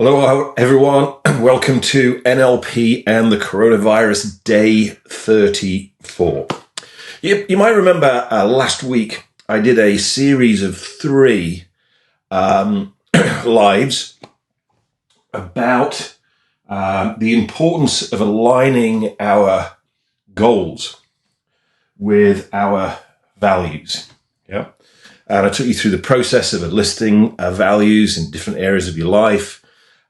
Hello, everyone. Welcome to NLP and the Coronavirus Day 34. You might remember last week I did a series of 3 lives about the importance of aligning our goals with our values. Yeah, and I took you through the process of listing values in different areas of your life.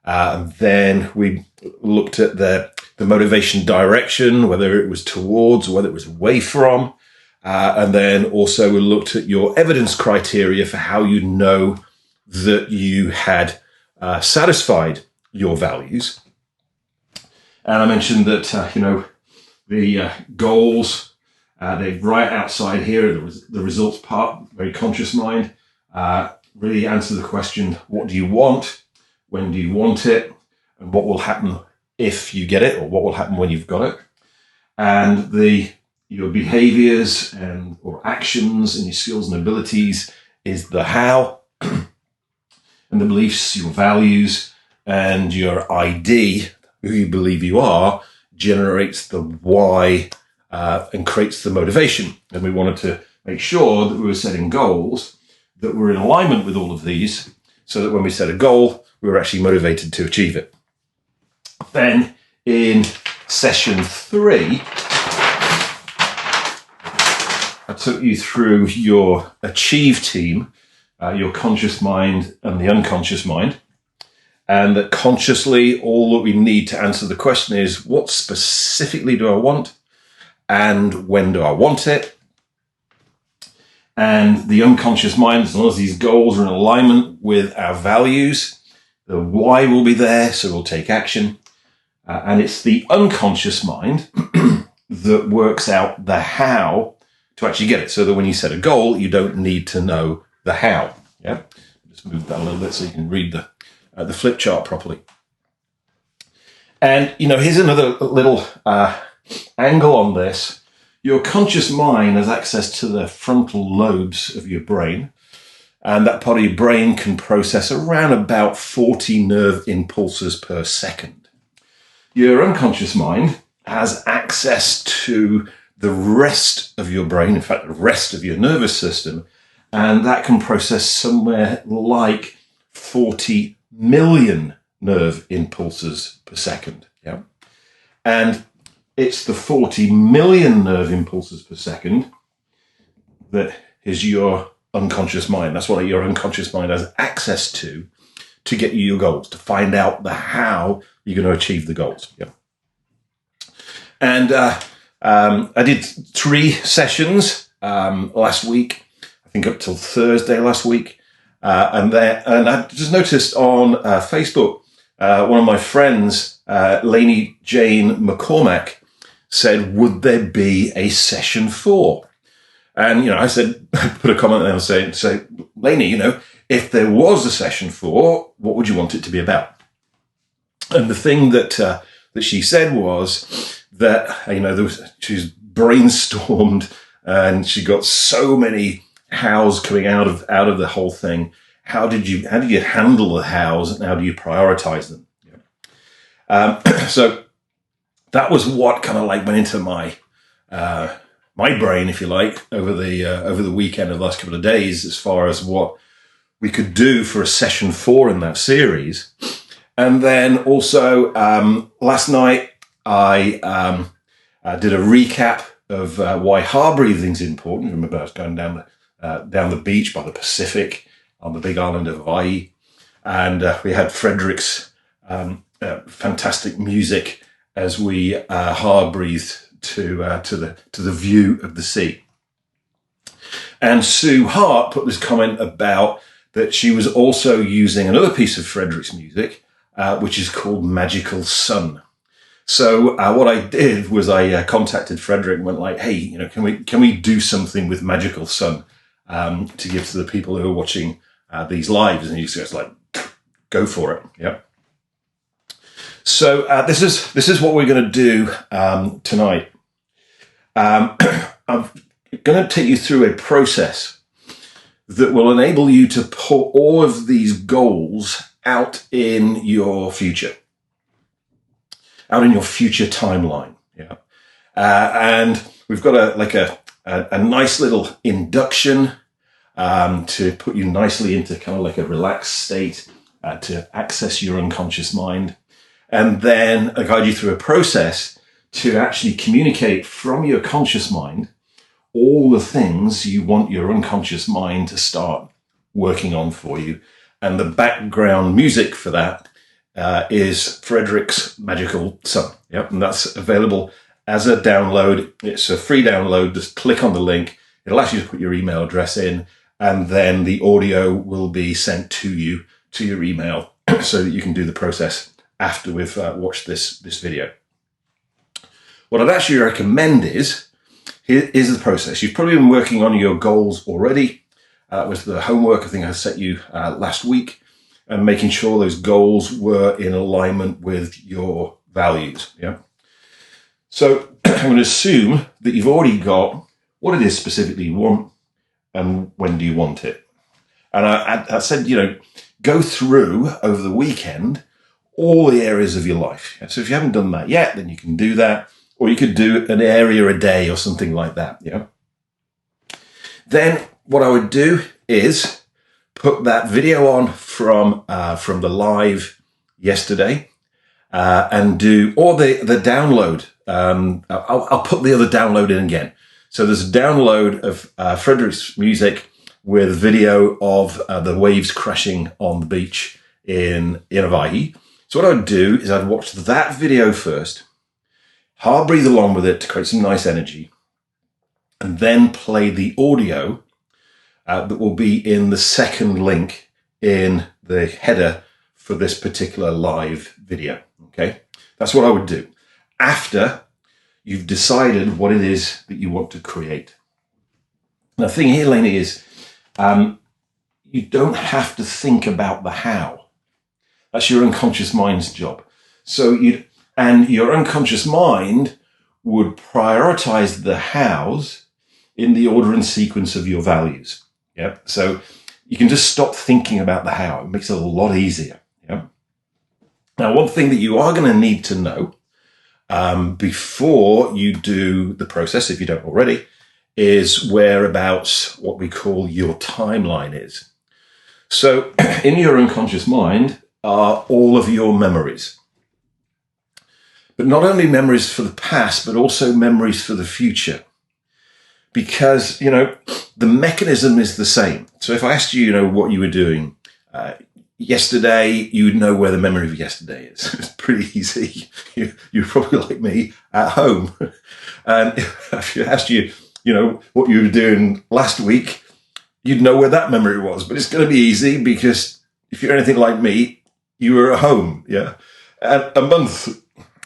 And then we looked at the motivation direction, whether it was towards or whether it was away from. And then also we looked at your evidence criteria for how you know that you had satisfied your values. And I mentioned that, the goals, they're right outside here, the results part, very conscious mind, really answer the question, what do you want? When do you want it? And what will happen if you get it, or what will happen when you've got it? And your behaviors or actions and your skills and abilities is the how, and the beliefs, your values, and your ID, who you believe you are, generates the why and creates the motivation. And we wanted to make sure that we were setting goals that were in alignment with all of these, so that when we set a goal, we were actually motivated to achieve it. Then in session 3, I took you through your achieve team, your conscious mind and the unconscious mind. And that consciously, all that we need to answer the question is, what specifically do I want? And when do I want it? And the unconscious mind, as long as these goals are in alignment with our values, the why will be there, so we'll take action. And it's the unconscious mind that works out the how to actually get it. So that when you set a goal, you don't need to know the how. Yeah, just move that a little bit so you can read the flip chart properly. And here's another little angle on this. Your conscious mind has access to the frontal lobes of your brain. And that part of your brain can process around about 40 nerve impulses per second. Your unconscious mind has access to the rest of your brain, in fact, the rest of your nervous system, and that can process somewhere like 40 million nerve impulses per second. Yeah, and it's the 40 million nerve impulses per second that is your unconscious mind. That's what your unconscious mind has access to get you your goals, to find out the how you're going to achieve the goals. Yeah. And I did 3 sessions last week, I think up till Thursday last week. And I just noticed on Facebook, one of my friends, Lainey Jane McCormack, said, would there be a session 4? And, I said, put a comment there and say, Lainey, if there was a session 4, what would you want it to be about? And the thing that she said was that, she's brainstormed and she got so many hows coming out of the whole thing. How did you handle the hows, and how do you prioritize them? Yeah. So that was what kind of like went into my brain, if you like, over the weekend of the last couple of days, as far as what we could do for a session 4 in that series. And then also last night I did a recap of why heart breathing is important. Remember, I was going down the beach by the Pacific on the big island of Hawaii, and we had Frederick's fantastic music as we heart breathed to the view of the sea. And Sue Hart put this comment about that she was also using another piece of Frederick's music, which is called Magical Sun. So what I did was I contacted Frederick and went like, hey, can we do something with Magical Sun to give to the people who are watching these lives? And he just like, go for it. Yep. So this is what we're going to do tonight. I'm going to take you through a process that will enable you to put all of these goals out in your future, out in your future timeline. Yeah. And we've got a nice little induction to put you nicely into kind of like a relaxed state to access your unconscious mind. And then I guide you through a process to actually communicate from your conscious mind all the things you want your unconscious mind to start working on for you. And the background music for that is Frederick's Magical Sun. Yep, and that's available as a download. It's a free download. Just click on the link. It'll ask you to put your email address in, and then the audio will be sent to you to your email so that you can do the process after we've watched this video. What I'd actually recommend is, here is the process. You've probably been working on your goals already. With the homework I think I set you last week, and making sure those goals were in alignment with your values. Yeah. So I'm going to assume that you've already got what it is specifically you want and when do you want it. And I said, go through over the weekend all the areas of your life. Yeah? So if you haven't done that yet, then you can do that, or you could do an area a day or something like that. Yeah. Then what I would do is put that video on from the live yesterday and do, or the download. I'll put the other download in again. So there's a download of Frederick's music with video of the waves crashing on the beach in Hawaii. So what I would do is I'd watch that video first, hard breathe along with it to create some nice energy, and then play the audio that will be in the second link in the header for this particular live video. Okay, that's what I would do after you've decided what it is that you want to create. Now, the thing here, Lainey, is you don't have to think about the how. That's your unconscious mind's job. So your unconscious mind would prioritize the hows in the order and sequence of your values. Yeah. So you can just stop thinking about the how. It makes it a lot easier. Yeah. Now, one thing that you are going to need to know before you do the process, if you don't already, is whereabouts what we call your timeline is. So in your unconscious mind are all of your memories. But not only memories for the past, but also memories for the future. Because, the mechanism is the same. So if I asked you, what you were doing yesterday, you would know where the memory of yesterday is. It's pretty easy. You're probably like me at home. And if I asked you, what you were doing last week, you'd know where that memory was. But it's going to be easy because if you're anything like me, you were at home. Yeah. And a month,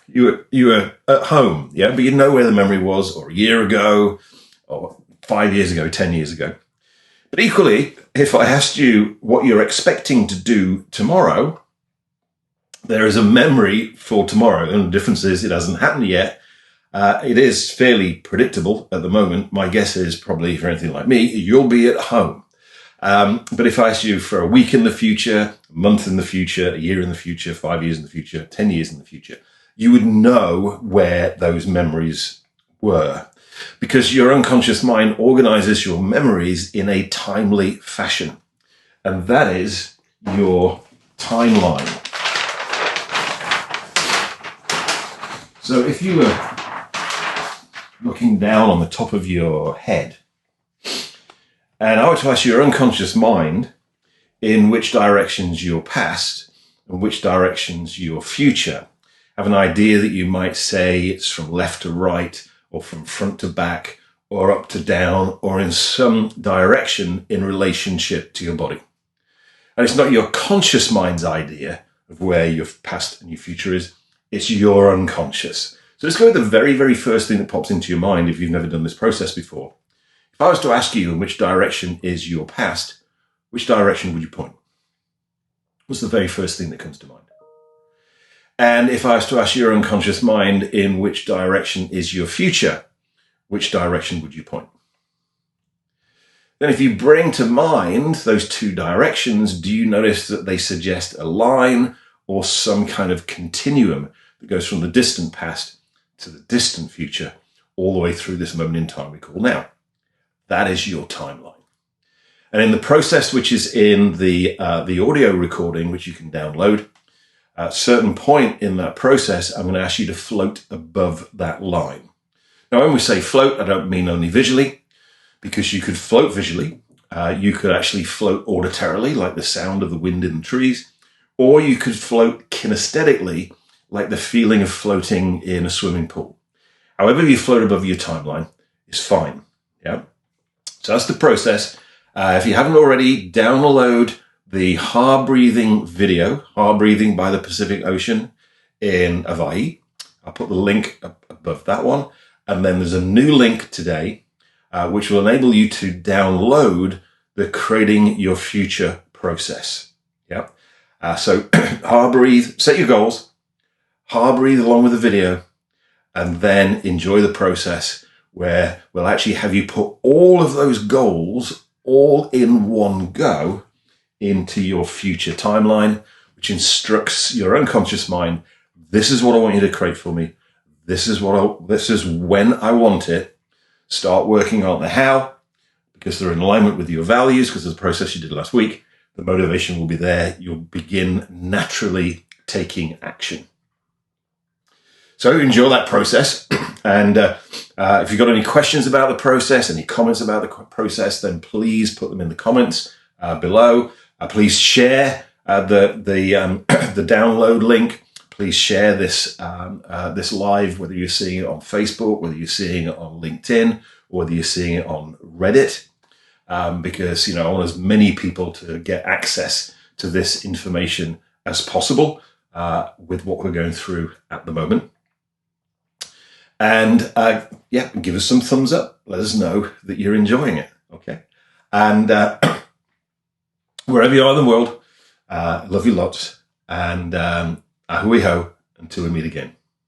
you were at home. Yeah. But you know where the memory was, or a year ago, or 5 years ago, 10 years ago. But equally, if I asked you what you're expecting to do tomorrow, there is a memory for tomorrow. And the difference is it hasn't happened yet. It is fairly predictable at the moment. My guess is probably, if you're anything like me, you'll be at home. But if I asked you for a week in the future, a month in the future, a year in the future, 5 years in the future, 10 years in the future, you would know where those memories were. Because your unconscious mind organizes your memories in a timely fashion. And that is your timeline. So if you were looking down on the top of your head, and I were to ask your unconscious mind in which directions your past and which directions your future, have an idea that you might say it's from left to right, or from front to back, or up to down, or in some direction in relationship to your body. And it's not your conscious mind's idea of where your past and your future is, it's your unconscious. So let's go with the very, very first thing that pops into your mind if you've never done this process before. If I was to ask you in which direction is your past, which direction would you point? What's the very first thing that comes to mind? And if I was to ask your unconscious mind in which direction is your future, which direction would you point? Then if you bring to mind those two directions, do you notice that they suggest a line or some kind of continuum that goes from the distant past to the distant future, all the way through this moment in time we call now? That is your timeline. And in the process, which is in the audio recording, which you can download, at a certain point in that process, I'm going to ask you to float above that line. Now, when we say float, I don't mean only visually, because you could float visually. You could actually float auditorily, like the sound of the wind in the trees, or you could float kinesthetically, like the feeling of floating in a swimming pool. However you float above your timeline is fine. Yeah. So that's the process. If you haven't already, download the Har Breathing video, Har Breathing by the Pacific Ocean in Hawaii. I'll put the link up above that one. And then there's a new link today, which will enable you to download the Creating Your Future process. Yeah. So Har Breathe, set your goals, Har Breathe along with the video, and then enjoy the process where we'll actually have you put all of those goals all in one go into your future timeline, which instructs your unconscious mind. This is what I want you to create for me. This is when I want it. Start working on the how, because they're in alignment with your values, because of the process you did last week. The motivation will be there. You'll begin naturally taking action. So enjoy that process. And if you've got any questions about the process, any comments about the process, then please put them in the comments below. Please share the download link. Please share this this live, whether you're seeing it on Facebook, whether you're seeing it on LinkedIn, or whether you're seeing it on Reddit, because I want as many people to get access to this information as possible with what we're going through at the moment. And give us some thumbs up. Let us know that you're enjoying it. Okay, and wherever you are in the world, love you lots, and ahui ho until we meet again.